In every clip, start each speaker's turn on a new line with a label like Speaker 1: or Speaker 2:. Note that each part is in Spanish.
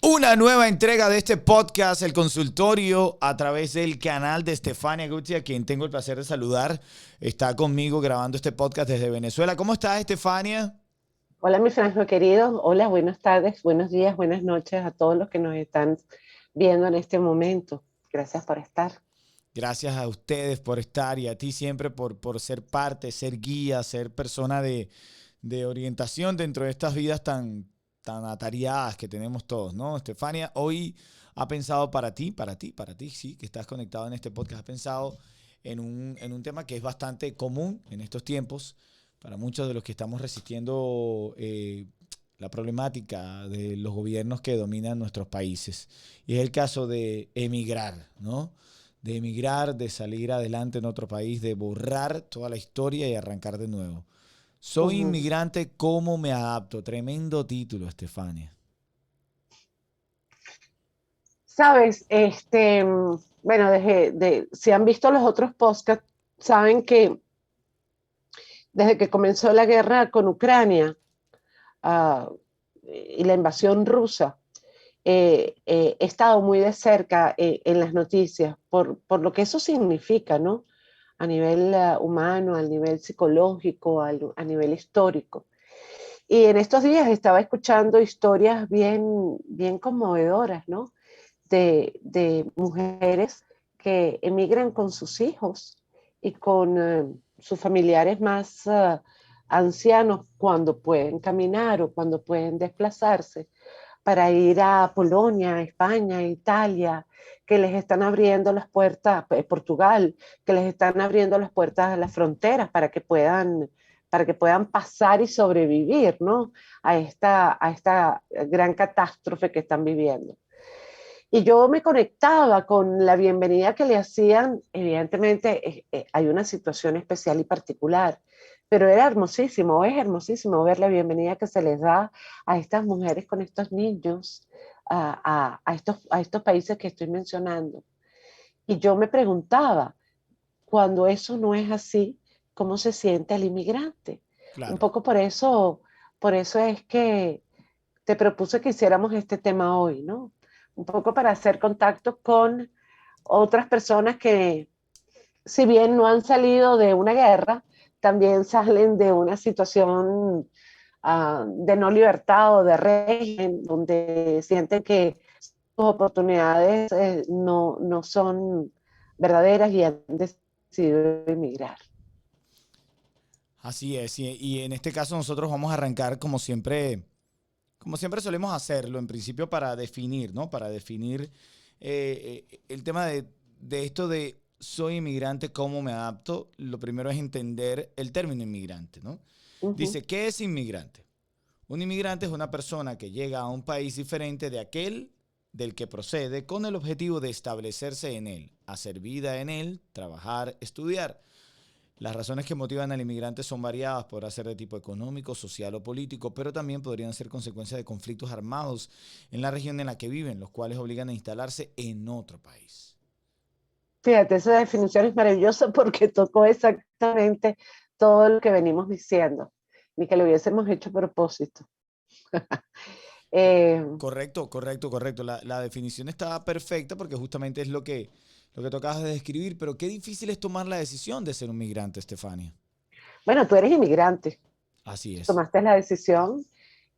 Speaker 1: Una nueva entrega de este podcast, El Consultorio, a través del canal de Estefania Guzzi, a quien tengo el placer de saludar. Está conmigo grabando este podcast desde Venezuela. ¿Cómo estás, Estefania?
Speaker 2: Hola, mi Franjo querido. Hola, buenas tardes, buenos días, buenas noches a todos los que nos están viendo en este momento. Gracias por estar.
Speaker 1: Gracias a ustedes por estar y a ti siempre por ser parte, ser guía, ser persona de orientación dentro de estas vidas tan atareadas que tenemos todos, ¿no? Estefania, hoy ha pensado para ti, sí, que estás conectado en este podcast, ha pensado en un tema que es bastante común en estos tiempos para muchos de los que estamos resistiendo la problemática de los gobiernos que dominan nuestros países. Y es el caso de emigrar, ¿no? De emigrar, de salir adelante en otro país, de borrar toda la historia y arrancar de nuevo. Soy
Speaker 2: Ujú.
Speaker 1: inmigrante, ¿cómo me adapto? Tremendo título, Estefania.
Speaker 2: Sabes, bueno, si han visto los otros podcasts, saben que desde que comenzó la guerra con Ucrania, ah, y la invasión rusa, he estado muy de cerca en las noticias por lo que eso significa, ¿no? A nivel humano, a nivel psicológico, a nivel histórico. Y en estos días estaba escuchando historias bien conmovedoras, ¿no? De mujeres que emigran con sus hijos y con sus familiares más ancianos cuando pueden caminar o cuando pueden desplazarse para ir a Polonia, España, Italia, que les están abriendo las puertas, Portugal, que les están abriendo las puertas a las fronteras para que puedan pasar y sobrevivir, ¿no? A esta gran catástrofe que están viviendo. Y yo me conectaba con la bienvenida que le hacían. Evidentemente, hay una situación especial y particular, pero era hermosísimo, es hermosísimo ver la bienvenida que se les da a estas mujeres con estos niños, a estos países que estoy mencionando. Y yo me preguntaba, cuando eso no es así, ¿cómo se siente el inmigrante? Un
Speaker 1: Claro.
Speaker 2: poco por eso es que te propuse que hiciéramos este tema hoy, ¿no? Un poco para hacer contacto con otras personas que, si bien no han salido de una guerra, también salen de una situación de no libertad o de régimen, donde sienten que sus oportunidades no son verdaderas y han decidido emigrar.
Speaker 1: Así es. Y en este caso nosotros vamos a arrancar como siempre solemos hacerlo, en principio para definir, ¿no? Para definir el tema de esto de soy inmigrante, ¿cómo me adapto? Lo primero es entender el término inmigrante, ¿no?
Speaker 2: Uh -huh.
Speaker 1: Dice, ¿qué es inmigrante? Un inmigrante es una persona que llega a un país diferente de aquel del que procede con el objetivo de establecerse en él, hacer vida en él, trabajar, estudiar. Las razones que motivan al inmigrante son variadas, podrá ser de tipo económico, social o político, pero también podrían ser consecuencia de conflictos armados en la región en la que viven, los cuales obligan a instalarse en otro país.
Speaker 2: Fíjate, esa definición es maravillosa porque tocó exactamente todo lo que venimos diciendo, ni que lo hubiésemos hecho a propósito. Eh,
Speaker 1: Correcto. La definición está perfecta porque justamente es lo que tú acabas de describir, pero qué difícil es tomar la decisión de ser un migrante, Estefania.
Speaker 2: bueno, tú eres inmigrante,
Speaker 1: Así es.
Speaker 2: tomaste la decisión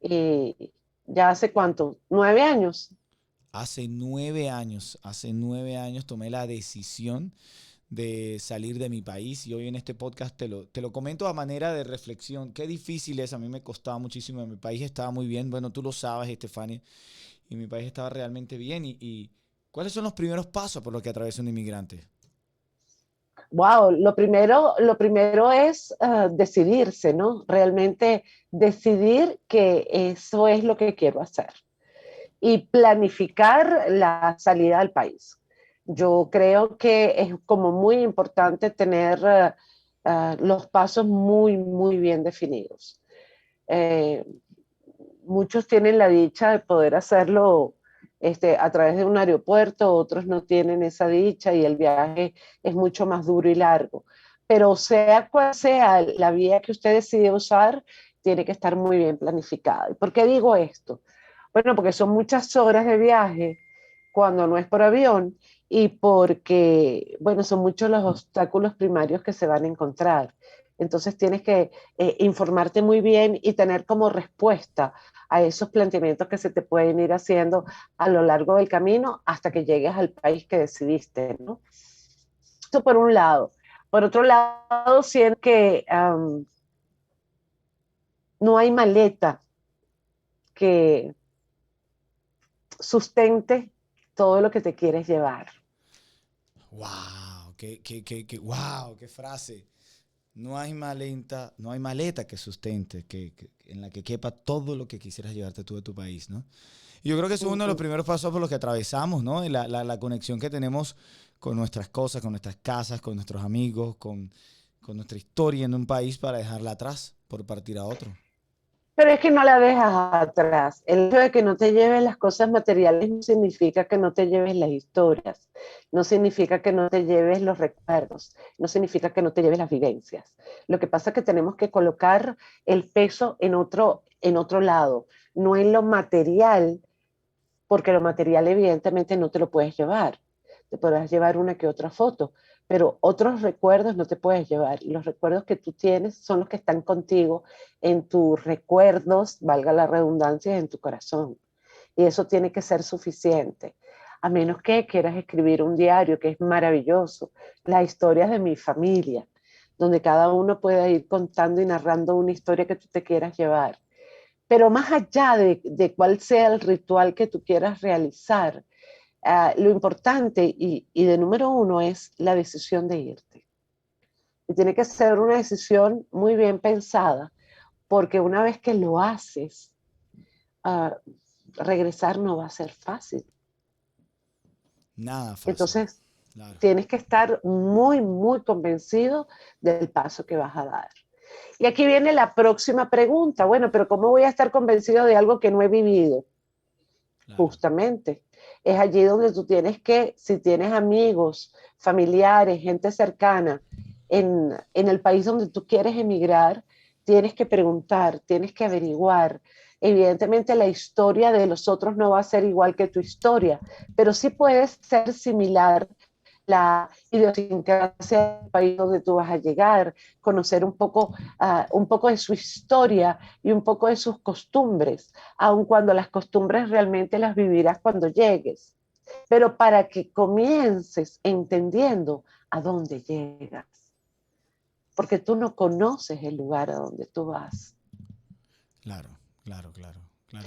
Speaker 2: y ya hace cuánto, 9 años.
Speaker 1: Hace 9 años tomé la decisión de salir de mi país y hoy en este podcast te lo comento a manera de reflexión. Qué difícil es, a mí me costaba muchísimo, mi país estaba muy bien, bueno, tú lo sabes, Estefania, y mi país estaba realmente bien. Y ¿cuáles son los primeros pasos por los que atraviesa un inmigrante?
Speaker 2: Wow, lo primero es decidirse, ¿no? Realmente decidir que eso es lo que quiero hacer y planificar la salida del país. Yo creo que es como muy importante tener los pasos muy bien definidos. Eh, Muchos tienen la dicha de poder hacerlo a través de un aeropuerto, otros no tienen esa dicha y el viaje es mucho más duro y largo. Pero sea cual sea la vía que usted decide usar, tiene que estar muy bien planificada. ¿Y por qué digo esto? Bueno, porque son muchas horas de viaje cuando no es por avión y porque, bueno, son muchos los obstáculos primarios que se van a encontrar. Entonces tienes que informarte muy bien y tener como respuesta a esos planteamientos que se te pueden ir haciendo a lo largo del camino hasta que llegues al país que decidiste, ¿no? Esto por un lado. Por otro lado, siento que no hay maleta que sustente todo lo que te quieres llevar.
Speaker 1: Wow, wow, qué frase. No hay maleta que sustente, en la que quepa todo lo que quisieras llevarte tú de tu país, ¿no? Y yo creo que eso es uno de los
Speaker 2: Ujú.
Speaker 1: primeros pasos por los que atravesamos, ¿no? Y la conexión que tenemos con nuestras cosas, con nuestras casas, con nuestros amigos, con nuestra historia en un país para dejarla atrás por partir a otro.
Speaker 2: Pero es que no la dejas atrás. El hecho de que no te lleves las cosas materiales no significa que no te lleves las historias, no significa que no te lleves los recuerdos, no significa que no te lleves las vivencias. Lo que pasa es que tenemos que colocar el peso en otro lado, no en lo material, porque lo material evidentemente no te lo puedes llevar. Te podrás llevar una que otra foto, pero otros recuerdos no te puedes llevar. Y los recuerdos que tú tienes son los que están contigo en tus recuerdos, valga la redundancia, en tu corazón. Y eso tiene que ser suficiente. A menos que quieras escribir un diario, que es maravilloso, las historias de mi familia, donde cada uno pueda ir contando y narrando una historia que tú te quieras llevar. Pero más allá de cuál sea el ritual que tú quieras realizar, lo importante y de número uno es la decisión de irte. Y tiene que ser una decisión muy bien pensada, porque una vez que lo haces, uh, regresar no va a ser fácil.
Speaker 1: Nada fácil,
Speaker 2: Entonces,
Speaker 1: claro.
Speaker 2: tienes que estar muy, muy convencido del paso que vas a dar. Y aquí viene la próxima pregunta. Bueno, pero ¿cómo voy a estar convencido de algo que no he vivido?
Speaker 1: Claro.
Speaker 2: Justamente. Es allí donde tú tienes que, si tienes amigos, familiares, gente cercana en el país donde tú quieres emigrar, tienes que preguntar, tienes que averiguar. Evidentemente la historia de los otros no va a ser igual que tu historia, pero sí puede ser similar la idiosincrasia del país donde tú vas a llegar, conocer un poco de su historia y un poco de sus costumbres, aun cuando las costumbres realmente las vivirás cuando llegues. Pero para que comiences entendiendo a dónde llegas, porque tú no conoces el lugar a donde tú vas.
Speaker 1: Claro, claro.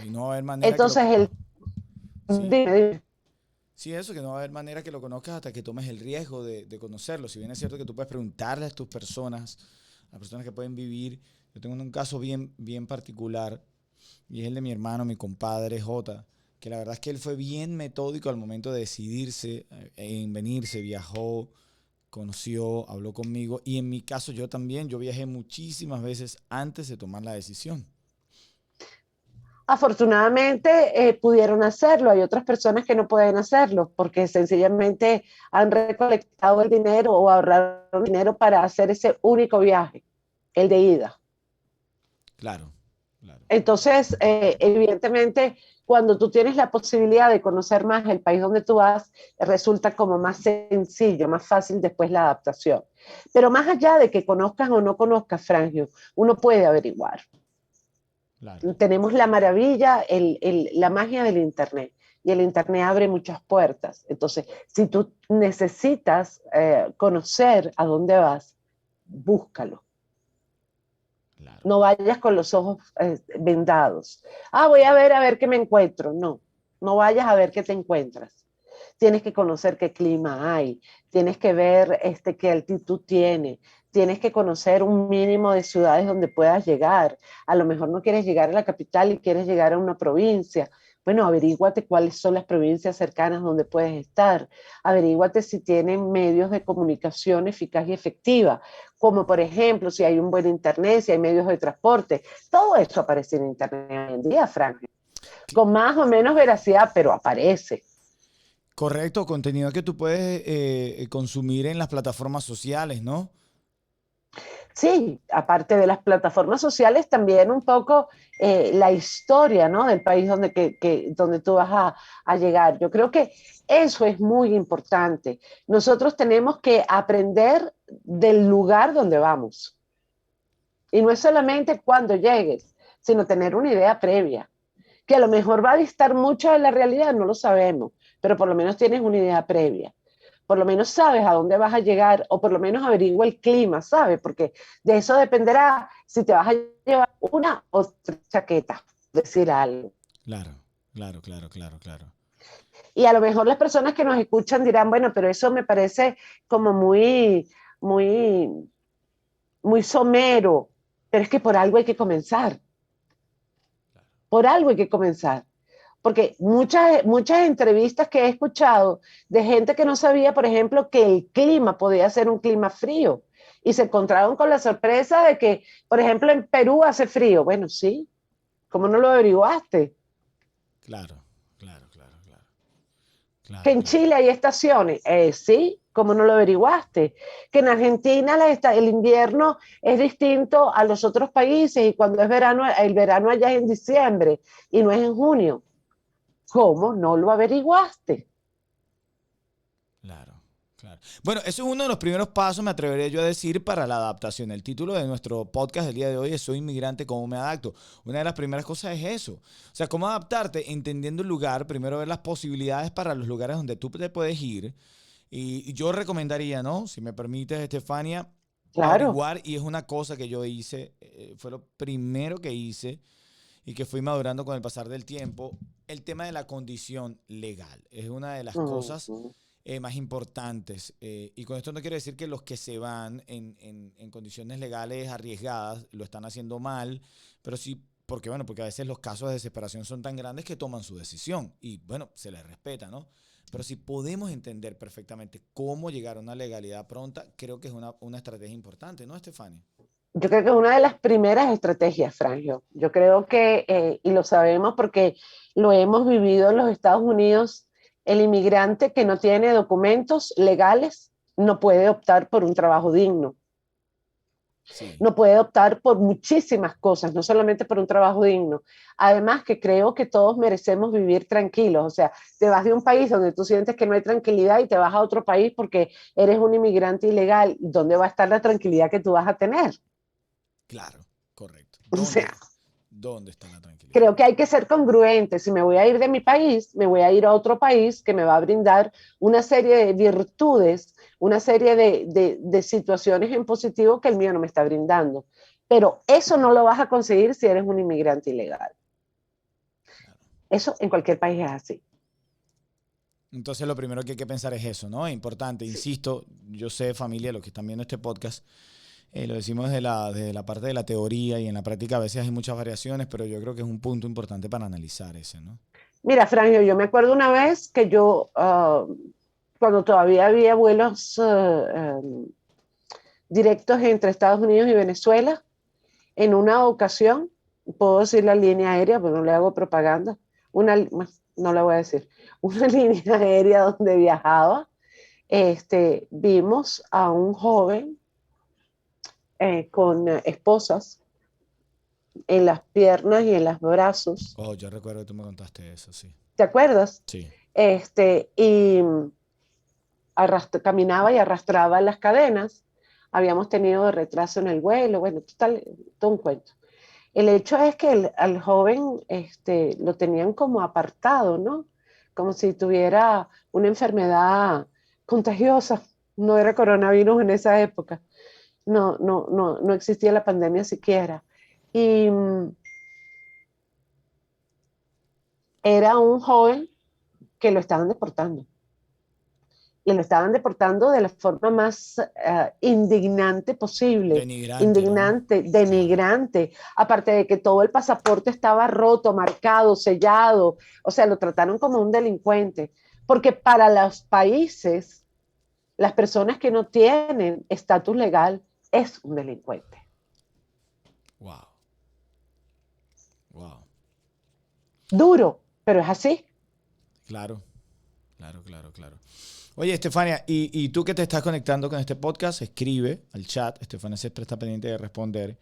Speaker 1: Y no va a haber manera que lo...
Speaker 2: Entonces,
Speaker 1: Sí,
Speaker 2: dime,
Speaker 1: sí, eso, que no va a haber manera que lo conozcas hasta que tomes el riesgo de conocerlo. Si bien es cierto que tú puedes preguntarle a tus personas, a las personas que pueden vivir. Yo tengo un caso bien particular y es el de mi hermano, mi compadre J, que la verdad es que él fue bien metódico al momento de decidirse en venirse, viajó, conoció, habló conmigo y en mi caso yo también, yo viajé muchísimas veces antes de tomar la decisión.
Speaker 2: afortunadamente pudieron hacerlo. Hay otras personas que no pueden hacerlo porque sencillamente han recolectado el dinero o ahorraron dinero para hacer ese único viaje, el de ida.
Speaker 1: Claro, claro.
Speaker 2: Entonces, evidentemente, cuando tú tienes la posibilidad de conocer más el país donde tú vas, resulta como más sencillo, más fácil después la adaptación. Pero más allá de que conozcas o no conozcas, Frangio, uno puede averiguar.
Speaker 1: Claro.
Speaker 2: Tenemos la maravilla, la magia del Internet. Y el Internet abre muchas puertas. Entonces, si tú necesitas conocer a dónde vas, búscalo.
Speaker 1: Claro.
Speaker 2: No vayas con los ojos vendados. Voy a ver qué me encuentro. No, no vayas a ver qué te encuentras. Tienes que conocer qué clima hay, tienes que ver qué altitud tiene, tienes que conocer un mínimo de ciudades donde puedas llegar. A lo mejor no quieres llegar a la capital y quieres llegar a una provincia. Bueno, averíguate cuáles son las provincias cercanas donde puedes estar. Averíguate si tienen medios de comunicación eficaz y efectiva, como por ejemplo si hay un buen internet, si hay medios de transporte. Todo eso aparece en internet hoy en día, Frank, con más o menos veracidad, pero aparece.
Speaker 1: Correcto, contenido que tú puedes consumir en las plataformas sociales, ¿no?
Speaker 2: Sí, aparte de las plataformas sociales, también un poco la historia, ¿no? Del país donde tú vas a llegar. Yo creo que eso es muy importante. Nosotros tenemos que aprender del lugar donde vamos. Y no es solamente cuando llegues, sino tener una idea previa, que a lo mejor va a distar mucho de la realidad, no lo sabemos, pero por lo menos tienes una idea previa. Por lo menos sabes a dónde vas a llegar o por lo menos averigua el clima, ¿sabes? Porque de eso dependerá si te vas a llevar una o tres chaquetas, decir algo.
Speaker 1: Claro, claro, claro, claro, claro.
Speaker 2: Y a lo mejor las personas que nos escuchan dirán, bueno, pero eso me parece como muy, muy somero, pero es que por algo hay que comenzar, por algo hay que comenzar. Porque muchas entrevistas que he escuchado de gente que no sabía, por ejemplo, que el clima podía ser un clima frío y se encontraron con la sorpresa de que, por ejemplo, en Perú hace frío. Bueno, sí, ¿cómo no lo averiguaste?
Speaker 1: Claro, claro, claro, claro.
Speaker 2: Que
Speaker 1: Claro,
Speaker 2: en
Speaker 1: claro.
Speaker 2: Chile hay estaciones. Sí, ¿cómo no lo averiguaste? Que en Argentina el invierno es distinto a los otros países y cuando es verano, el verano allá es en diciembre y no es en junio. ¿Cómo no lo averiguaste?
Speaker 1: Claro, claro. Bueno, eso es uno de los primeros pasos, me atrevería yo a decir, para la adaptación. El título de nuestro podcast del día de hoy es Soy inmigrante, ¿cómo me adapto? Una de las primeras cosas es eso. O sea, cómo adaptarte entendiendo el lugar, primero ver las posibilidades para los lugares donde tú te puedes ir. Y yo recomendaría, ¿no? Si me permites, Estefania,
Speaker 2: Claro.
Speaker 1: averiguar, y es una cosa que yo hice, fue lo primero que hice y que fui madurando con el pasar del tiempo, el tema de la condición legal. Es una de las
Speaker 2: Uh
Speaker 1: cosas
Speaker 2: -huh.
Speaker 1: más importantes. Y con esto no quiero decir que los que se van en condiciones legales arriesgadas lo están haciendo mal, pero sí, porque bueno, porque a veces los casos de desesperación son tan grandes que toman su decisión y bueno, se les respeta, ¿no? Pero si podemos entender perfectamente cómo llegar a una legalidad pronta, creo que es una estrategia importante, ¿no, Estefania?
Speaker 2: Yo creo que es una de las primeras estrategias, Frangio. Yo creo que, y lo sabemos porque lo hemos vivido en los Estados Unidos, el inmigrante que no tiene documentos legales no puede optar por un trabajo digno,
Speaker 1: Sí,
Speaker 2: no puede optar por muchísimas cosas, no solamente por un trabajo digno. Además que creo que todos merecemos vivir tranquilos, o sea, te vas de un país donde tú sientes que no hay tranquilidad y te vas a otro país porque eres un inmigrante ilegal, ¿dónde va a estar la tranquilidad que tú vas a tener?
Speaker 1: claro, correcto.
Speaker 2: O sea,
Speaker 1: ¿Dónde está la tranquilidad?
Speaker 2: creo que hay que ser congruente. Si me voy a ir de mi país, me voy a ir a otro país que me va a brindar una serie de virtudes, una serie de situaciones en positivo que el mío no me está brindando. Pero eso no lo vas a conseguir si eres un inmigrante ilegal.
Speaker 1: Claro.
Speaker 2: Eso en cualquier país es así.
Speaker 1: Entonces lo primero que hay que pensar es eso, ¿no? Es importante,
Speaker 2: Sí.
Speaker 1: insisto, yo sé, familia, los que están viendo este podcast, lo decimos desde la parte de la teoría y en la práctica a veces hay muchas variaciones, pero yo creo que es un punto importante para analizar ese, ¿no?
Speaker 2: Mira, Frangio, yo me acuerdo una vez que yo, cuando todavía había vuelos directos entre Estados Unidos y Venezuela, en una ocasión, puedo decir la línea aérea, pero no le hago propaganda, no la voy a decir, una línea aérea donde viajaba, vimos a un joven con esposas en las piernas y en los brazos,
Speaker 1: Oh, yo recuerdo que tú me contaste eso, sí.
Speaker 2: ¿te acuerdas?
Speaker 1: Sí,
Speaker 2: Y caminaba y arrastraba las cadenas, habíamos tenido retraso en el vuelo, bueno, total, todo un cuento. El hecho es que al joven lo tenían como apartado, ¿no? Como si tuviera una enfermedad contagiosa. No era coronavirus en esa época. No existía la pandemia siquiera. Y era un joven que lo estaban deportando. Y lo estaban deportando de la forma más indignante posible,
Speaker 1: denigrante, ¿no?
Speaker 2: indignante,
Speaker 1: Claro,
Speaker 2: denigrante, aparte de que todo el pasaporte estaba roto, marcado, sellado, o sea, lo trataron como un delincuente, porque para los países, las personas que no tienen estatus legal es un delincuente.
Speaker 1: wow, wow,
Speaker 2: Duro, pero es así.
Speaker 1: claro, claro, claro, claro. Oye, Estefania, y tú que te estás conectando con este podcast, escribe al chat. Estefania siempre está pendiente de responder.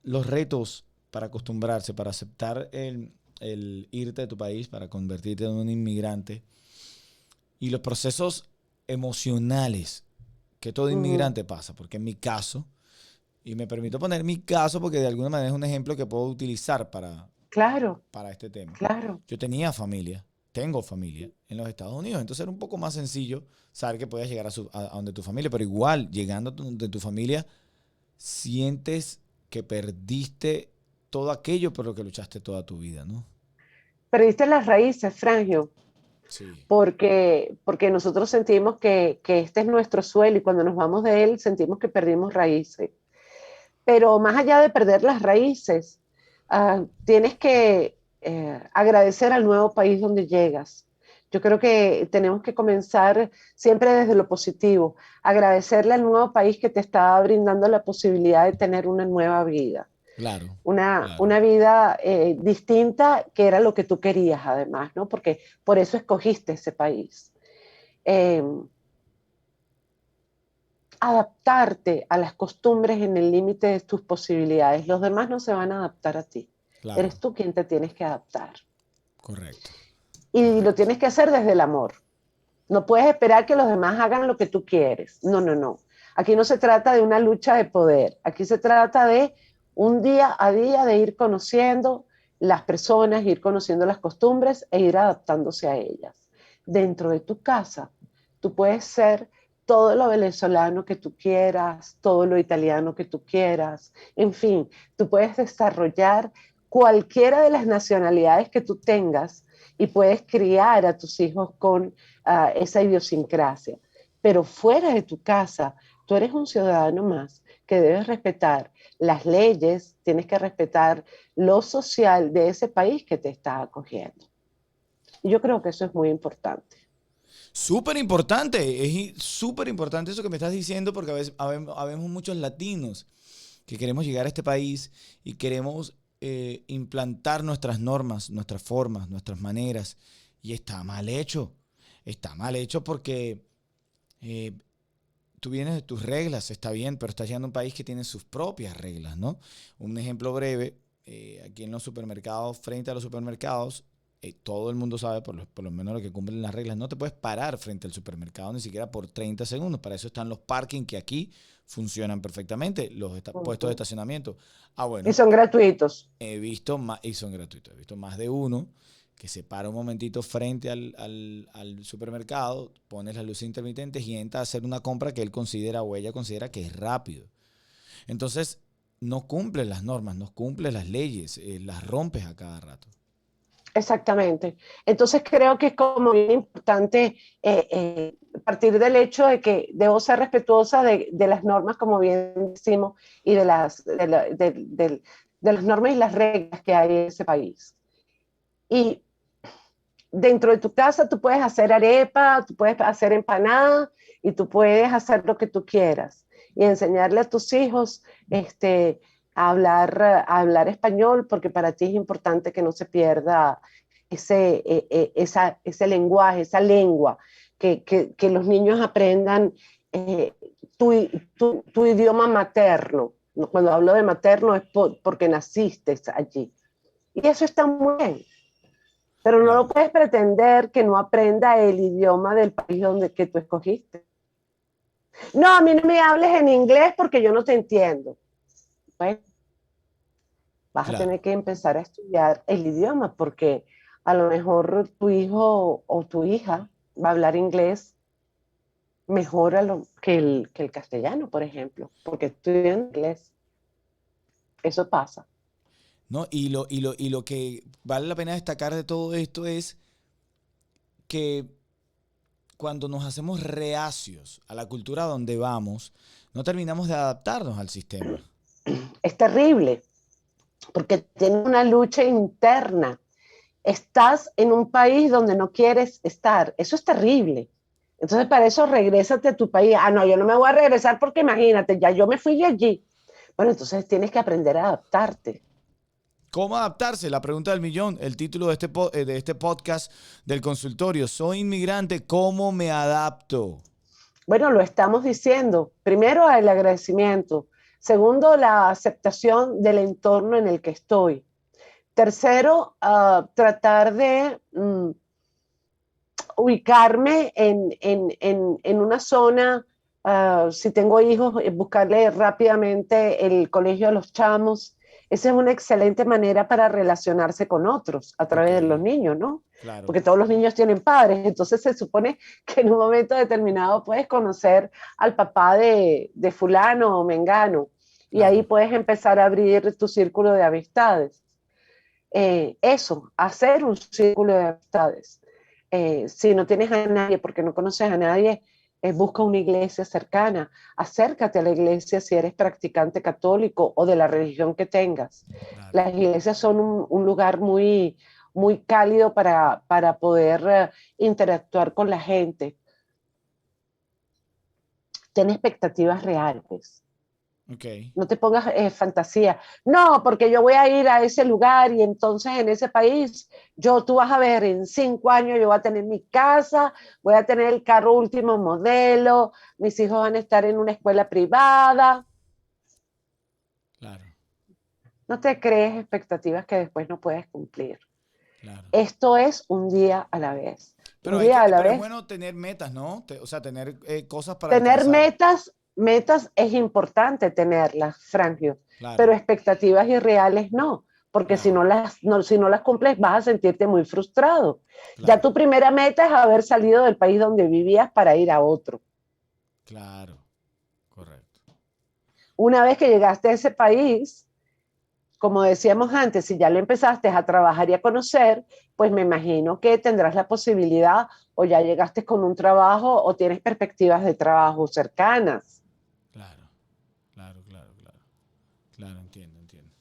Speaker 1: Los retos para acostumbrarse, para aceptar el irte de tu país, para convertirte en un inmigrante y los procesos emocionales que todo
Speaker 2: Ujú.
Speaker 1: inmigrante pasa. Porque en mi caso, y me permito poner mi caso porque de alguna manera es un ejemplo que puedo utilizar
Speaker 2: Claro,
Speaker 1: para este tema.
Speaker 2: claro.
Speaker 1: Yo tenía familia, tengo familia en los Estados Unidos, entonces era un poco más sencillo saber que podías llegar a donde tu familia, pero igual, llegando a donde tu familia, sientes que perdiste todo aquello por lo que luchaste toda tu vida, ¿no?
Speaker 2: Perdiste las raíces, Frangio,
Speaker 1: Sí,
Speaker 2: porque nosotros sentimos que este es nuestro suelo y cuando nos vamos de él sentimos que perdimos raíces. Pero más allá de perder las raíces, tienes que agradecer al nuevo país donde llegas. Yo creo que tenemos que comenzar siempre desde lo positivo, agradecerle al nuevo país que te está brindando la posibilidad de tener una nueva vida,
Speaker 1: claro,
Speaker 2: una
Speaker 1: claro.
Speaker 2: vida distinta que era lo que tú querías además, ¿no? Porque por eso escogiste ese país. Eh, Adaptarte a las costumbres en el límite de tus posibilidades. Los demás no se van a adaptar a ti.
Speaker 1: Claro,
Speaker 2: Eres tú quien te tienes que adaptar.
Speaker 1: correcto,
Speaker 2: Y lo
Speaker 1: correcto.
Speaker 2: tienes que hacer desde el amor. No puedes esperar que los demás hagan lo que tú quieres. No, no, no. Aquí no se trata de una lucha de poder. Aquí se trata de un día a día de ir conociendo las personas, ir conociendo las costumbres e ir adaptándose a ellas. Dentro de tu casa, tú puedes ser todo lo venezolano que tú quieras, todo lo italiano que tú quieras, en fin, tú puedes desarrollar cualquiera de las nacionalidades que tú tengas y puedes criar a tus hijos con esa idiosincrasia. Pero fuera de tu casa, tú eres un ciudadano más que debes respetar las leyes, tienes que respetar lo social de ese país que te está acogiendo. Y yo creo que eso es muy importante.
Speaker 1: Súper importante, súper importante eso que me estás diciendo porque a veces habemos muchos latinos que queremos llegar a este país y queremos implantar nuestras normas, nuestras formas, nuestras maneras. Y está mal hecho. Está mal hecho porque eh, tú vienes de tus reglas, está bien, pero estás llegando a un país que tiene sus propias reglas, ¿no? Un ejemplo breve, aquí en los supermercados, frente a los supermercados, todo el mundo sabe, por lo menos los que cumplen las reglas, no te puedes parar frente al supermercado ni siquiera por 30 segundos. Para eso están los parking que aquí funcionan perfectamente, los
Speaker 2: Uh
Speaker 1: puestos de
Speaker 2: -huh.
Speaker 1: estacionamiento. Ah,
Speaker 2: Y
Speaker 1: bueno,
Speaker 2: son gratuitos.
Speaker 1: he visto más, y son gratuitos, he visto más de uno que se para un momentito frente al supermercado, pones las luces intermitentes y entra a hacer una compra que él considera o ella considera que es rápido. Entonces, no cumples las normas, no cumples las leyes, las rompes a cada rato.
Speaker 2: Exactamente. Entonces creo que es como bien importante partir del hecho de que debo ser respetuosa de las normas, como bien decimos, y de las normas y las reglas que hay en ese país. Y dentro de tu casa tú puedes hacer arepa, tú puedes hacer empanada y tú puedes hacer lo que tú quieras y enseñarle a tus hijos a hablar español porque para ti es importante que no se pierda ese lenguaje, esa lengua, que los niños aprendan eh, tu, tu, idioma materno. Cuando hablo de materno es porque naciste allí. Y eso está muy bien. Pero no
Speaker 1: Claro,
Speaker 2: lo puedes pretender que no aprenda el idioma del país donde que tú escogiste. No, a mí no me hables en inglés porque yo no te entiendo. Pues vas a
Speaker 1: claro.
Speaker 2: tener que empezar a estudiar el idioma porque a lo mejor tu hijo o tu hija va a hablar inglés mejor que el castellano, por ejemplo, porque estudian inglés. Eso pasa.
Speaker 1: ¿No? Y lo que vale la pena destacar de todo esto es que cuando nos hacemos reacios a la cultura donde vamos, no terminamos de adaptarnos al sistema.
Speaker 2: Es terrible porque tiene una lucha interna. Estás en un país donde no quieres estar. Eso es terrible. Entonces, para eso, regrésate a tu país. Ah, no, yo no me voy a regresar porque imagínate, ya yo me fui de allí. Bueno, entonces tienes que aprender a adaptarte.
Speaker 1: ¿Cómo adaptarse? La pregunta del millón. El título de este podcast del consultorio. Soy inmigrante, ¿cómo me adapto?
Speaker 2: Bueno, lo estamos diciendo. Primero, el agradecimiento. Segundo, la aceptación del entorno en el que estoy. Tercero, tratar de ubicarme en una zona, si tengo hijos, buscarle rápidamente el colegio a los chamos. Esa es una excelente manera para relacionarse con otros a
Speaker 1: Ok,
Speaker 2: través de los niños, ¿no?
Speaker 1: claro,
Speaker 2: Porque todos los niños tienen padres, entonces se supone que en un momento determinado puedes conocer al papá de fulano o mengano y ahí
Speaker 1: claro.
Speaker 2: puedes empezar a abrir tu círculo de amistades. Eso, hacer un círculo de amistades. Si no tienes a nadie, porque no conoces a nadie, busca una iglesia cercana, acércate a la iglesia si eres practicante católico o de la religión que tengas.
Speaker 1: Claro.
Speaker 2: Las iglesias son un lugar muy cálido para poder interactuar con la gente. Ten expectativas reales.
Speaker 1: Ok.
Speaker 2: No te pongas fantasía. No, porque yo voy a ir a ese lugar y entonces en ese país, tú vas a ver, en 5 años yo voy a tener mi casa, voy a tener el carro último modelo, mis hijos van a estar en una escuela privada.
Speaker 1: Claro,
Speaker 2: No te crees expectativas que después no puedes cumplir.
Speaker 1: claro.
Speaker 2: Esto es un día a la vez. Un
Speaker 1: Pero
Speaker 2: día a la
Speaker 1: pero es
Speaker 2: vez.
Speaker 1: bueno tener metas, ¿no? O sea, tener cosas para
Speaker 2: Tener
Speaker 1: alcanzar.
Speaker 2: metas es importante tenerlas, Frangio, pero
Speaker 1: Claro,
Speaker 2: expectativas irreales no, porque
Speaker 1: claro,
Speaker 2: si no las cumples vas a sentirte muy frustrado. Ya
Speaker 1: claro,
Speaker 2: tu primera meta es haber salido del país donde vivías para ir a otro.
Speaker 1: claro. Correcto.
Speaker 2: Una vez que llegaste a ese país, como decíamos antes, si ya lo empezaste a trabajar y a conocer, pues me imagino que tendrás la posibilidad o ya llegaste con un trabajo o tienes perspectivas de trabajo cercanas.
Speaker 1: Claro, claro, claro, claro. Claro, entiendo, entiendo.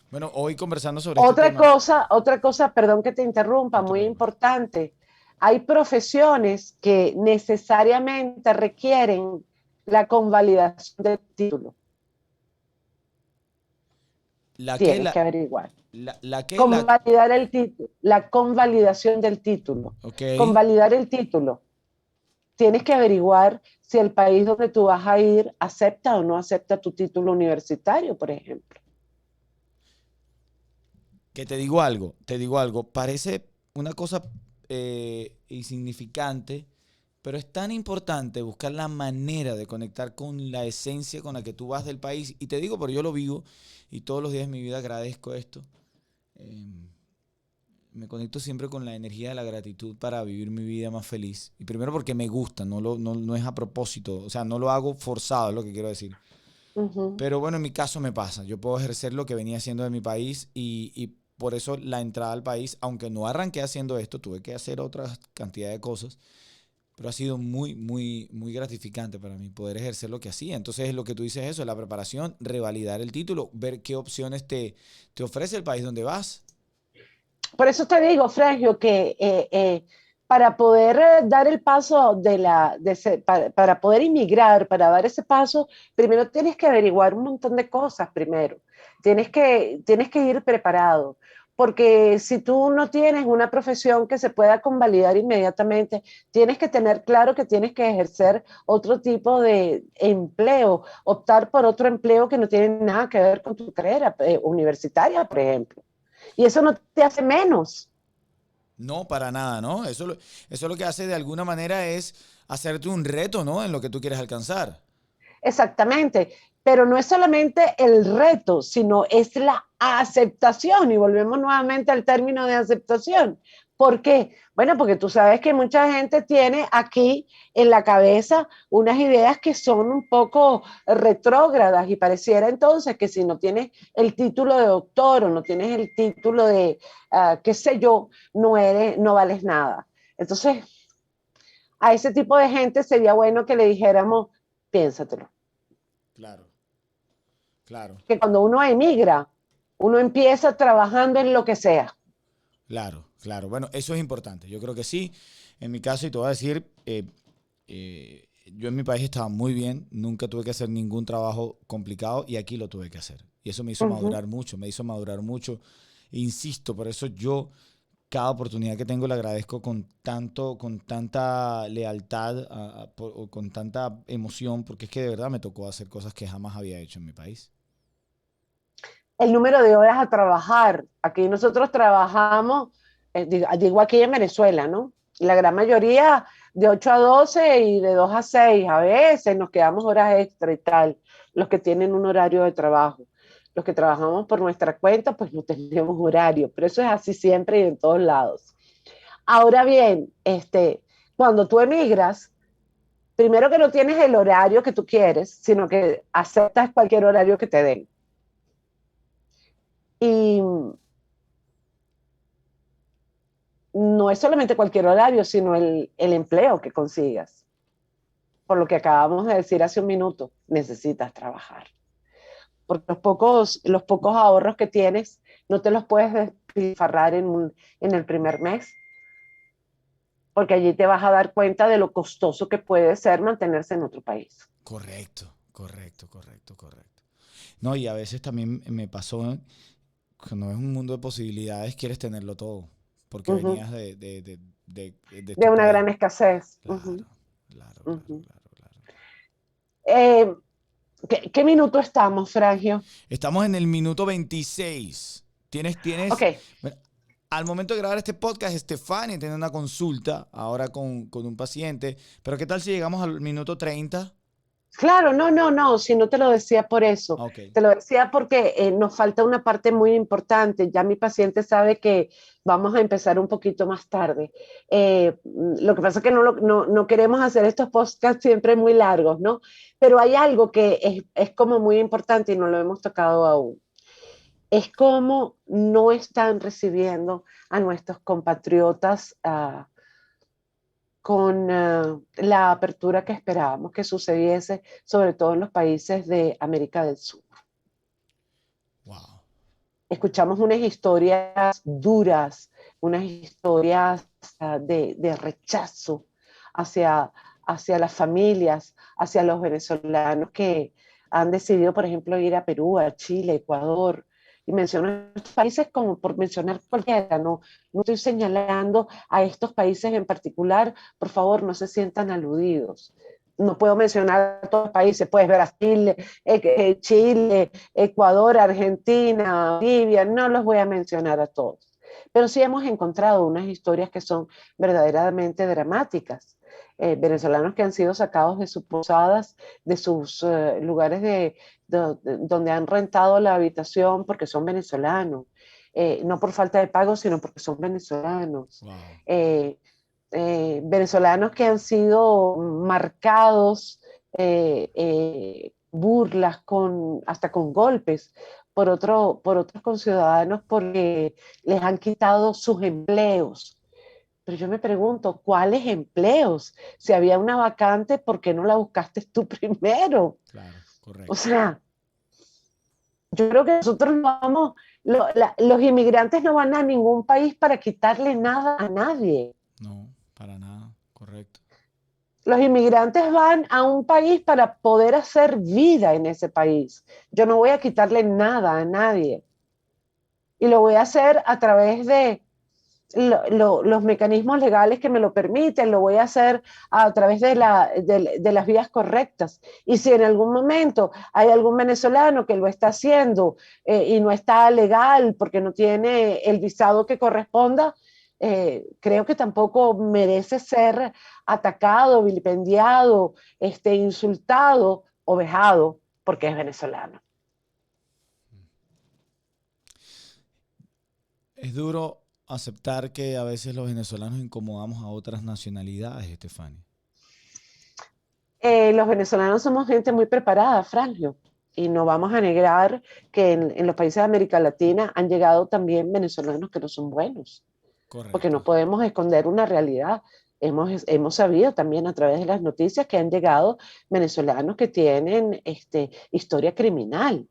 Speaker 1: Bueno, hoy conversando sobre este tema.
Speaker 2: Otra cosa, perdón que te interrumpa,
Speaker 1: No te
Speaker 2: muy
Speaker 1: preocupes.
Speaker 2: importante. Hay profesiones que necesariamente requieren la convalidación del título.
Speaker 1: ¿La qué?
Speaker 2: Tienes que averiguar.
Speaker 1: La qué?
Speaker 2: Convalidar el título, la convalidación del título.
Speaker 1: Ok.
Speaker 2: Convalidar el título. Tienes que averiguar si el país donde tú vas a ir acepta o no acepta tu título universitario, por ejemplo.
Speaker 1: Que te digo algo. Parece una cosa insignificante, pero es tan importante buscar la manera de conectar con la esencia con la que tú vas del país. Y te digo, porque yo lo vivo y todos los días de mi vida agradezco esto. Eh, Me conecto siempre con la energía de la gratitud para vivir mi vida más feliz. Y primero porque me gusta, no es a propósito, o sea, no lo hago forzado, es lo que quiero decir.
Speaker 2: Uh -huh.
Speaker 1: Pero bueno, en mi caso me pasa. Yo puedo ejercer lo que venía haciendo de mi país y por eso la entrada al país, aunque no arranqué haciendo esto, tuve que hacer otra cantidad de cosas, pero ha sido muy, muy, muy gratificante para mí poder ejercer lo que hacía. Entonces, lo que tú dices es eso, la preparación, revalidar el título, ver qué opciones te ofrece el país donde vas.
Speaker 2: Por eso te digo, Fragio, que para poder dar el paso para poder inmigrar, para dar ese paso, primero tienes que averiguar un montón de cosas primero. Tienes que ir preparado. Porque si tú no tienes una profesión que se pueda convalidar inmediatamente, tienes que tener claro que tienes que ejercer otro tipo de empleo, optar por otro empleo que no tiene nada que ver con tu carrera universitaria, por ejemplo. Y eso no te hace menos.
Speaker 1: No, para nada, ¿no? Eso lo que hace de alguna manera es hacerte un reto, ¿no? En lo que tú quieres alcanzar.
Speaker 2: Exactamente. Pero no es solamente el reto, sino es la aceptación. Y volvemos nuevamente al término de aceptación. ¿Por qué? Bueno, porque tú sabes que mucha gente tiene aquí en la cabeza unas ideas que son un poco retrógradas y pareciera entonces que si no tienes el título de doctor o no tienes el título de, qué sé yo, no vales nada. Entonces, a ese tipo de gente sería bueno que le dijéramos, piénsatelo.
Speaker 1: Claro, claro,
Speaker 2: Que cuando uno emigra, uno empieza trabajando en lo que sea.
Speaker 1: claro, claro. Bueno, eso es importante. Yo creo que sí. En mi caso, y te voy a decir, yo en mi país estaba muy bien, nunca tuve que hacer ningún trabajo complicado y aquí lo tuve que hacer. Y eso me hizo madurar mucho, me hizo madurar mucho. Insisto, por eso yo cada oportunidad que tengo le agradezco con tanta lealtad, o con tanta emoción, porque es que de verdad me tocó hacer cosas que jamás había hecho en mi país.
Speaker 2: El número de horas a trabajar. Aquí nosotros trabajamos, digo aquí en Venezuela, ¿no? La gran mayoría de 8 a 12 y de 2 a 6. A veces nos quedamos horas extra y tal, los que tienen un horario de trabajo. Los que trabajamos por nuestra cuenta, pues no tenemos horario, pero eso es así siempre y en todos lados. Ahora bien, cuando tú emigras, primero que no tienes el horario que tú quieres, sino que aceptas cualquier horario que te den. Y no es solamente cualquier horario, sino el empleo que consigas. Por lo que acabamos de decir hace un minuto, necesitas trabajar. Porque los pocos ahorros que tienes no te los puedes despilfarrar en el primer mes, porque allí te vas a dar cuenta de lo costoso que puede ser mantenerse en otro país.
Speaker 1: Correcto, correcto, correcto, correcto. No, y a veces también me pasó, cuando es un mundo de posibilidades, quieres tenerlo todo, porque
Speaker 2: Uh -huh.
Speaker 1: venías de
Speaker 2: De
Speaker 1: tu
Speaker 2: una
Speaker 1: país.
Speaker 2: gran escasez. Uh -huh.
Speaker 1: Claro, claro,
Speaker 2: Uh
Speaker 1: claro,
Speaker 2: -huh.
Speaker 1: claro, claro.
Speaker 2: ¿Qué minuto estamos, Frangio?
Speaker 1: Estamos en el minuto 26.
Speaker 2: Ok,
Speaker 1: Bueno, al momento de grabar este podcast, Estefania tiene una consulta ahora con un paciente, pero ¿qué tal si llegamos al minuto 30?
Speaker 2: claro, no, si no te lo decía por eso,
Speaker 1: Ok,
Speaker 2: te lo decía porque nos falta una parte muy importante, ya mi paciente sabe que vamos a empezar un poquito más tarde. Lo que pasa es que no queremos hacer estos podcasts siempre muy largos, ¿no? Pero hay algo que es como muy importante y no lo hemos tocado aún. Es cómo no están recibiendo a nuestros compatriotas con la apertura que esperábamos que sucediese, sobre todo en los países de América del Sur.
Speaker 1: wow.
Speaker 2: Escuchamos unas historias duras, unas historias de rechazo hacia, hacia las familias, hacia los venezolanos que han decidido, por ejemplo, ir a Perú, a Chile, Ecuador, y menciono estos países como por mencionar cualquiera, no estoy señalando a estos países en particular, por favor, no se sientan aludidos. No puedo mencionar a todos los países, puedes ver Brasil, Chile, Ecuador, Argentina, Bolivia, no los voy a mencionar a todos. Pero sí hemos encontrado unas historias que son verdaderamente dramáticas. Venezolanos que han sido sacados de sus posadas, de sus lugares donde han rentado la habitación porque son venezolanos. No por falta de pago, sino porque son venezolanos.
Speaker 1: Wow.
Speaker 2: Venezolanos que han sido marcados, burlas, hasta con golpes por otros conciudadanos porque les han quitado sus empleos. Pero yo me pregunto, ¿cuáles empleos? Si había una vacante, ¿por qué no la buscaste tú primero?
Speaker 1: Claro,
Speaker 2: O
Speaker 1: correcto.
Speaker 2: sea, yo creo que nosotros no vamos, los inmigrantes no van a ningún país para quitarle nada a nadie.
Speaker 1: No, para nada, correcto.
Speaker 2: Los inmigrantes van a un país para poder hacer vida en ese país. Yo no voy a quitarle nada a nadie. Y lo voy a hacer a través de los mecanismos legales que me lo permiten, lo voy a hacer a través de las vías correctas. Y si en algún momento hay algún venezolano que lo está haciendo y no está legal porque no tiene el visado que corresponda, creo que tampoco merece ser atacado, vilipendiado, insultado o vejado porque es venezolano.
Speaker 1: Es duro aceptar que a veces los venezolanos incomodamos a otras nacionalidades, Estefania.
Speaker 2: Los venezolanos somos gente muy preparada, Frangio, y no vamos a negar que en los países de América Latina han llegado también venezolanos que no son buenos, porque
Speaker 1: Correcto.
Speaker 2: no podemos esconder una realidad. Hemos sabido también a través de las noticias que han llegado venezolanos que tienen historia criminal,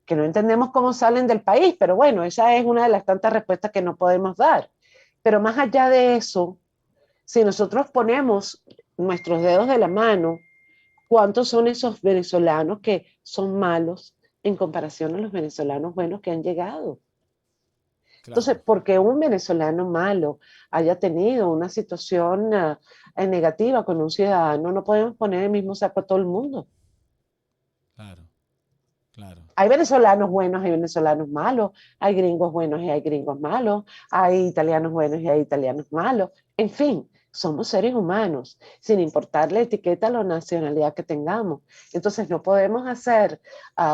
Speaker 2: que no entendemos cómo salen del país, pero bueno, esa es una de las tantas respuestas que no podemos dar. Pero más allá de eso, si nosotros ponemos nuestros dedos de la mano, ¿cuántos son esos venezolanos que son malos en comparación a los venezolanos buenos que han llegado. Entonces,
Speaker 1: Claro,
Speaker 2: porque un venezolano malo haya tenido una situación negativa con un ciudadano, no podemos poner el mismo saco a todo el mundo.
Speaker 1: claro, claro.
Speaker 2: Hay venezolanos buenos, hay venezolanos malos, hay gringos buenos y hay gringos malos, hay italianos buenos y hay italianos malos. En fin, somos seres humanos, sin importar la etiqueta o la nacionalidad que tengamos. Entonces no podemos hacer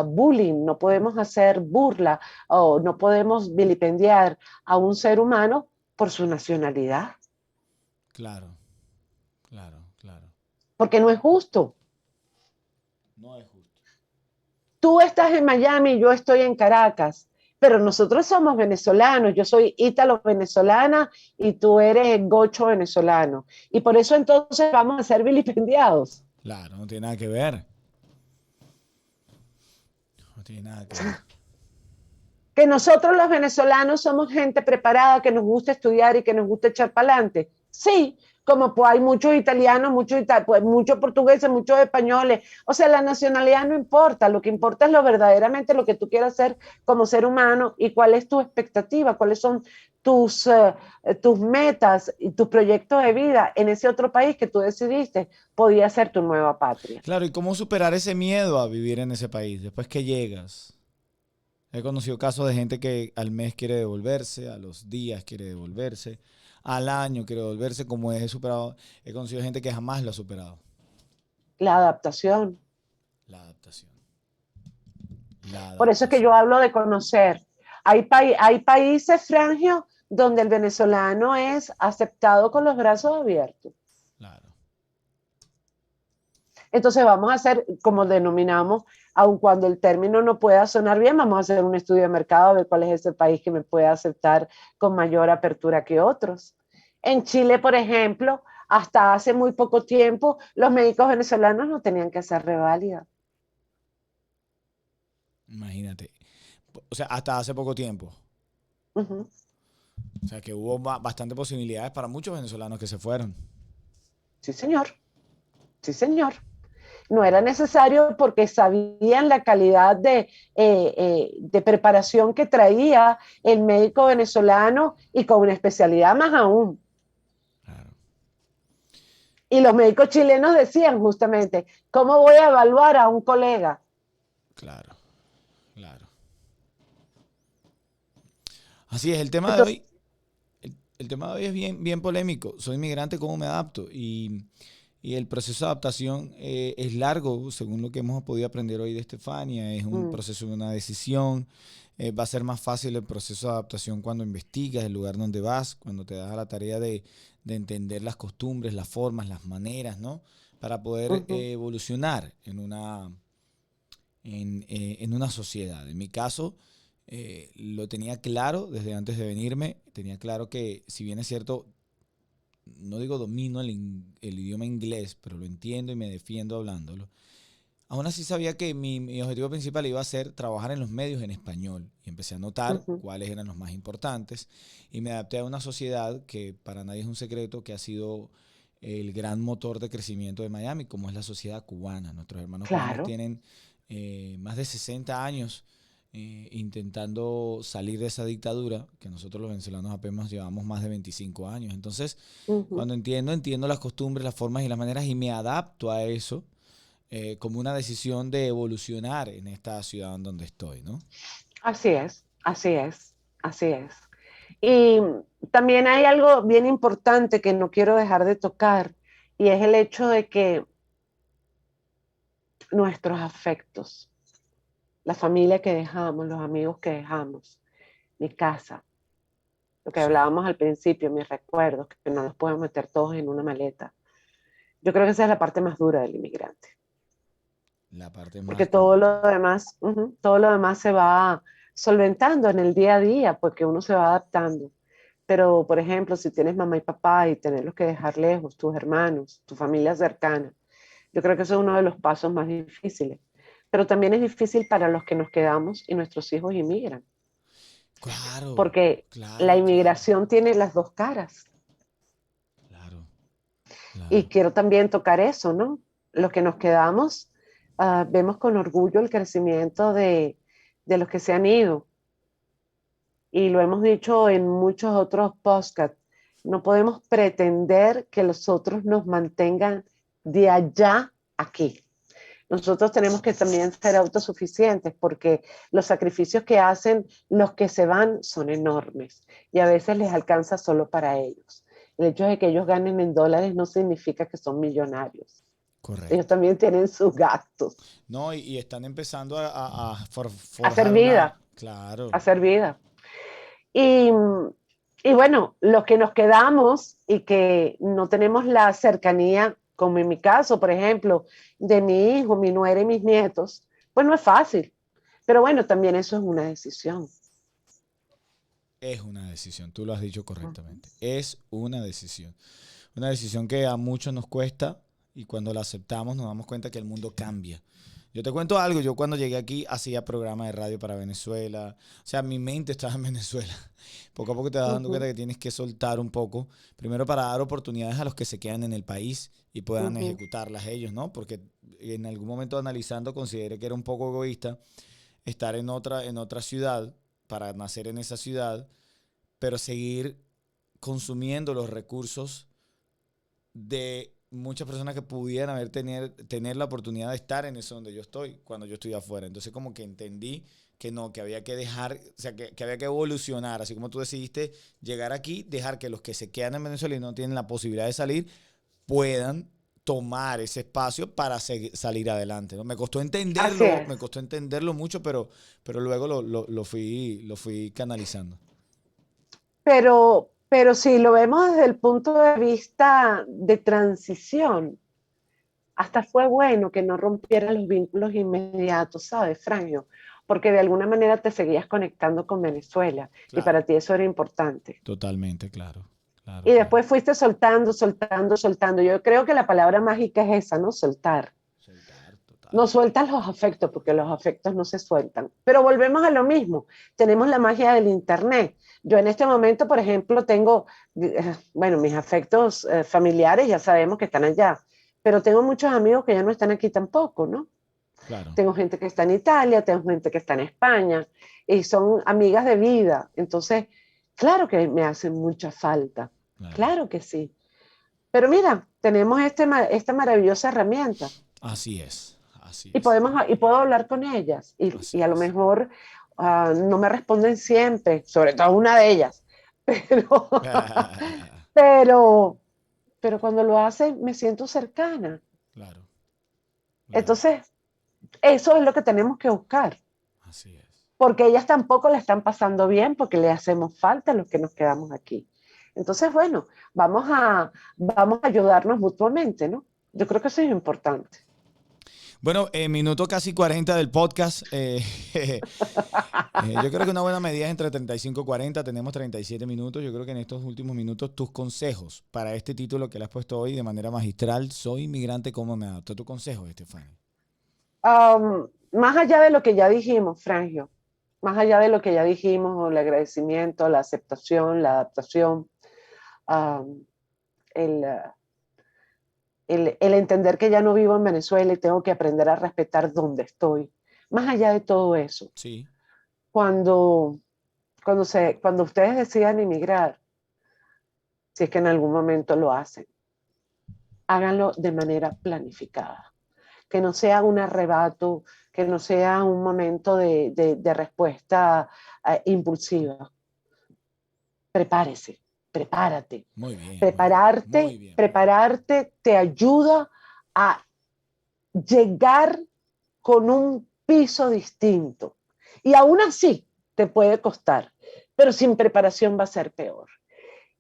Speaker 2: bullying, no podemos hacer burla o no podemos vilipendiar a un ser humano por su nacionalidad,
Speaker 1: Claro, claro, claro.
Speaker 2: porque no es justo.
Speaker 1: No es justo.
Speaker 2: Tú estás en Miami, yo estoy en Caracas, pero nosotros somos venezolanos, yo soy ítalo-venezolana y tú eres gocho venezolano. Y por eso entonces vamos a ser vilipendiados.
Speaker 1: Claro, no tiene nada que ver. No tiene nada que ver.
Speaker 2: Que nosotros los venezolanos somos gente preparada, que nos gusta estudiar y que nos gusta echar para adelante. Sí, como pues hay muchos italianos, pues, muchos portugueses, muchos españoles. O sea, la nacionalidad no importa, lo que importa es lo verdaderamente lo que tú quieras hacer como ser humano y cuál es tu expectativa, cuáles son tus metas y tus proyectos de vida en ese otro país que tú decidiste podía ser tu nueva patria.
Speaker 1: Claro, ¿y cómo superar ese miedo a vivir en ese país después que llegas? He conocido casos de gente que al mes quiere devolverse, a los días quiere devolverse, al año quiere devolverse, como he superado. He conocido gente que jamás lo ha superado.
Speaker 2: La adaptación.
Speaker 1: La adaptación. La
Speaker 2: Por eso es que yo
Speaker 1: adaptación.
Speaker 2: hablo de conocer. Hay países, Frangio, donde el venezolano es aceptado con los brazos abiertos.
Speaker 1: Claro.
Speaker 2: Entonces vamos a hacer, como denominamos, aun cuando el término no pueda sonar bien, vamos a hacer un estudio de mercado a ver cuál es ese país que me puede aceptar con mayor apertura que otros. En Chile, por ejemplo, hasta hace muy poco tiempo, los médicos venezolanos no tenían que hacer reválida.
Speaker 1: Imagínate. O sea, hasta hace poco tiempo.
Speaker 2: Uh -huh.
Speaker 1: O sea, que hubo bastante posibilidades para muchos venezolanos que se fueron.
Speaker 2: Sí, señor. Sí, señor. No era necesario porque sabían la calidad de preparación que traía el médico venezolano y con una especialidad más aún.
Speaker 1: Claro,
Speaker 2: Y los médicos chilenos decían justamente, ¿cómo voy a evaluar a un colega?
Speaker 1: claro, claro. Así es, el tema de
Speaker 2: Entonces,
Speaker 1: hoy, el tema de hoy es bien, bien polémico. Soy inmigrante, ¿cómo me adapto? Y el proceso de adaptación es largo, según lo que hemos podido aprender hoy de Estefania. Es un proceso de una decisión. Va a ser más fácil el proceso de adaptación cuando investigas el lugar donde vas, cuando te das a la tarea de entender las costumbres, las formas, las maneras, ¿no? Para poder evolucionar en una sociedad. En mi caso, lo tenía claro desde antes de venirme. Tenía claro que, si bien es cierto, no digo domino el idioma inglés, pero lo entiendo y me defiendo hablándolo. Aún así sabía que mi objetivo principal iba a ser trabajar en los medios en español. Y empecé a notar cuáles eran los más importantes. Y me adapté a una sociedad que para nadie es un secreto, que ha sido el gran motor de crecimiento de Miami, como es la sociedad cubana. Nuestros hermanos cubanos
Speaker 2: claro.
Speaker 1: tienen más de 60 años intentando salir de esa dictadura, que nosotros los venezolanos apenas llevamos más de 25 años. Entonces, cuando entiendo las costumbres, las formas y las maneras y me adapto a eso como una decisión de evolucionar en esta ciudad en donde estoy, ¿no?
Speaker 2: Así es, así es, así es. Y también hay algo bien importante que no quiero dejar de tocar, y es el hecho de que nuestros afectos, la familia que dejamos, los amigos que dejamos, mi casa, lo que
Speaker 1: Sí,
Speaker 2: hablábamos al principio, mis recuerdos, que no los puedo meter todos en una maleta. Yo creo que esa es la parte más dura del inmigrante,
Speaker 1: la parte
Speaker 2: porque
Speaker 1: más
Speaker 2: todo
Speaker 1: dura,
Speaker 2: lo
Speaker 1: claro.
Speaker 2: demás, todo lo demás se va solventando en el día a día, porque uno se va adaptando. Pero, por ejemplo, si tienes mamá y papá y tenerlos que dejar lejos, tus hermanos, tu familia cercana, yo creo que eso es uno de los pasos más difíciles. Pero también es difícil para los que nos quedamos y nuestros hijos inmigran,
Speaker 1: Claro,
Speaker 2: porque la
Speaker 1: claro, claro,
Speaker 2: inmigración tiene las dos caras.
Speaker 1: claro,
Speaker 2: Y
Speaker 1: claro.
Speaker 2: quiero también tocar eso, ¿no? Los que nos quedamos, vemos con orgullo el crecimiento de los que se han ido. Y lo hemos dicho en muchos otros podcasts. No podemos pretender que los otros nos mantengan de allá a aquí. Nosotros tenemos que también ser autosuficientes porque los sacrificios que hacen los que se van son enormes y a veces les alcanza solo para ellos. El hecho de que ellos ganen en dólares no significa que son millonarios. Ellos
Speaker 1: Correcto.
Speaker 2: también tienen sus gastos.
Speaker 1: No, y están empezando a
Speaker 2: Hacer
Speaker 1: forjar una...
Speaker 2: vida,
Speaker 1: Claro,
Speaker 2: hacer vida. Y, y bueno, los que nos quedamos y que no tenemos la cercanía, como en mi caso, por ejemplo, de mi hijo, mi nuera y mis nietos, pues no es fácil. Pero bueno, también eso es una decisión.
Speaker 1: es una decisión, tú lo has dicho correctamente. Es una decisión. Una decisión que a muchos nos cuesta y cuando la aceptamos nos damos cuenta que el mundo cambia. Yo te cuento algo, yo cuando llegué aquí hacía programa de radio para Venezuela, o sea, mi mente estaba en Venezuela. Poco a poco te vas dando cuenta
Speaker 2: Ujú,
Speaker 1: que tienes que soltar un poco, primero para dar oportunidades a los que se quedan en el país y puedan
Speaker 2: ujú.
Speaker 1: ejecutarlas ellos, ¿no? Porque en algún momento analizando consideré que era un poco egoísta estar en otra ciudad para nacer en esa ciudad, pero seguir consumiendo los recursos de muchas personas que pudieran tener la oportunidad de estar en eso donde yo estoy, cuando yo estoy afuera. Entonces como que entendí que no, que había que dejar, o sea, que había que evolucionar, así como tú decidiste llegar aquí, dejar que los que se quedan en Venezuela y no tienen la posibilidad de salir, puedan tomar ese espacio para salir adelante, ¿no?
Speaker 2: Así es.
Speaker 1: Me costó entenderlo mucho, pero luego lo fui canalizando.
Speaker 2: Pero si lo vemos desde el punto de vista de transición, hasta fue bueno que no rompieran los vínculos inmediatos, ¿sabes, Franjo? Porque de alguna manera te seguías conectando con Venezuela y
Speaker 1: Claro,
Speaker 2: para ti eso era importante.
Speaker 1: totalmente, claro, claro,
Speaker 2: Y
Speaker 1: claro.
Speaker 2: después fuiste soltando, soltando, soltando. Yo creo que la palabra mágica es esa, ¿no? Soltar.
Speaker 1: Soltar, total.
Speaker 2: No sueltas los afectos porque los afectos no se sueltan. Pero volvemos a lo mismo. Tenemos la magia del Internet. Yo en este momento, por ejemplo, tengo, bueno, mis afectos familiares ya sabemos que están allá, pero tengo muchos amigos que ya no están aquí tampoco, ¿no?
Speaker 1: Claro,
Speaker 2: Tengo gente que está en Italia, tengo gente que está en España y son amigas de vida. Entonces, claro que me hacen mucha falta.
Speaker 1: claro.
Speaker 2: Claro que sí. Pero mira, tenemos esta maravillosa herramienta
Speaker 1: Así
Speaker 2: y
Speaker 1: es,
Speaker 2: puedo hablar con ellas
Speaker 1: así
Speaker 2: y a lo
Speaker 1: es.
Speaker 2: mejor no me responden siempre, sobre todo una de ellas, pero, pero, pero cuando lo hacen me siento cercana.
Speaker 1: Claro, claro,
Speaker 2: Entonces, eso es lo que tenemos que buscar,
Speaker 1: así es.
Speaker 2: porque ellas tampoco la están pasando bien porque le hacemos falta a los que nos quedamos aquí. Entonces, bueno, vamos a ayudarnos mutuamente, ¿no? Yo creo que eso es importante.
Speaker 1: Bueno, minuto casi 40 del podcast. Yo creo que una buena medida es entre 35 y 40. Tenemos 37 minutos. Yo creo que en estos últimos minutos tus consejos para este título que le has puesto hoy de manera magistral, Soy inmigrante, ¿cómo me adapto? Tu consejo, Estefania.
Speaker 2: Más allá de lo que ya dijimos, Frangio, más allá de lo que ya dijimos, el agradecimiento, la aceptación, la adaptación, um, el, el entender que ya no vivo en Venezuela y tengo que aprender a respetar dónde estoy. Más allá de todo eso,
Speaker 1: Sí,
Speaker 2: cuando, cuando ustedes decidan emigrar, si es que en algún momento lo hacen, háganlo de manera planificada, que no sea un arrebato, que no sea un momento de respuesta impulsiva. Prepárese, prepárate.
Speaker 1: muy bien, muy bien, muy
Speaker 2: Prepararte,
Speaker 1: bien, muy bien.
Speaker 2: prepararte te ayuda a llegar con un piso distinto. Y aún así te puede costar, pero sin preparación va a ser peor.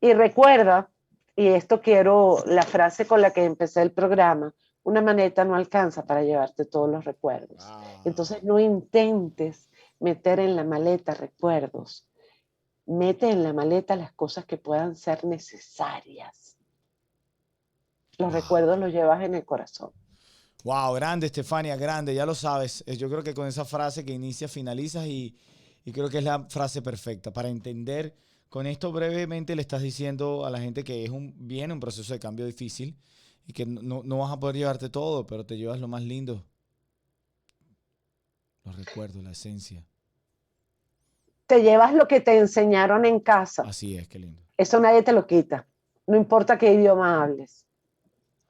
Speaker 2: Y recuerda, y esto quiero, la frase con la que empecé el programa, una maleta no alcanza para llevarte todos los recuerdos. Entonces
Speaker 1: Wow.
Speaker 2: no intentes meter en la maleta recuerdos. Mete en la maleta las cosas que puedan ser necesarias. Los
Speaker 1: Wow.
Speaker 2: recuerdos los llevas en el corazón.
Speaker 1: Wow, grande, Estefania, grande, ya lo sabes. Yo creo que con esa frase que inicia, finalizas y creo que es la frase perfecta para entender. Con esto brevemente le estás diciendo a la gente que viene un proceso de cambio difícil y que no vas a poder llevarte todo, pero te llevas lo más lindo, los recuerdos, la esencia.
Speaker 2: te llevas lo que te enseñaron en casa.
Speaker 1: Así es, qué lindo.
Speaker 2: Eso nadie te lo quita. No importa qué idioma hables.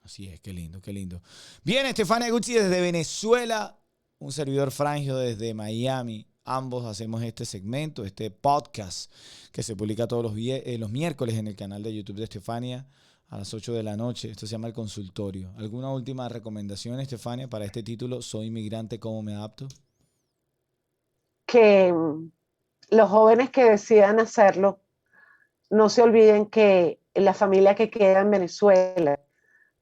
Speaker 1: Así es, qué lindo, qué lindo. Bien, Estefania Guzzi desde Venezuela, un servidor Frangio desde Miami. Ambos hacemos este segmento, este podcast que se publica todos los miércoles en el canal de YouTube de Estefania a las 8 de la noche. Esto se llama El Consultorio. ¿Alguna última recomendación, Estefania, para este título? Soy inmigrante, ¿cómo me adapto?
Speaker 2: Que los jóvenes que decidan hacerlo, no se olviden que la familia que queda en Venezuela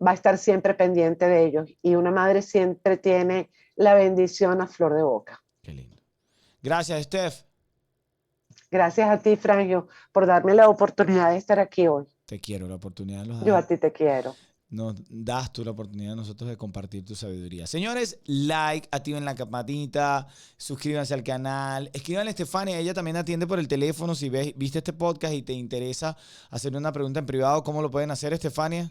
Speaker 2: va a estar siempre pendiente de ellos y una madre siempre tiene la bendición a flor de boca.
Speaker 1: Qué lindo. Gracias, Steph.
Speaker 2: Gracias a ti, Frangio, por darme la oportunidad de estar aquí hoy.
Speaker 1: Te quiero, la oportunidad nos
Speaker 2: Yo
Speaker 1: da.
Speaker 2: a ti te quiero.
Speaker 1: Nos das tú la oportunidad a nosotros de compartir tu sabiduría. Señores, like, activen la campanita, suscríbanse al canal, escriban a Estefania, ella también atiende por el teléfono. Si viste este podcast y te interesa hacer una pregunta en privado, ¿cómo lo pueden hacer, Estefania?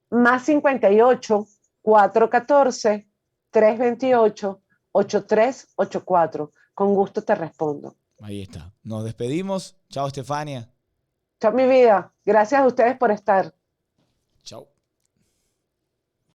Speaker 2: Más 58 414 328 8384. Con gusto te respondo.
Speaker 1: Ahí está. Nos despedimos. Chao, Estefania.
Speaker 2: Chao, mi vida. Gracias a ustedes por estar.
Speaker 1: Chao.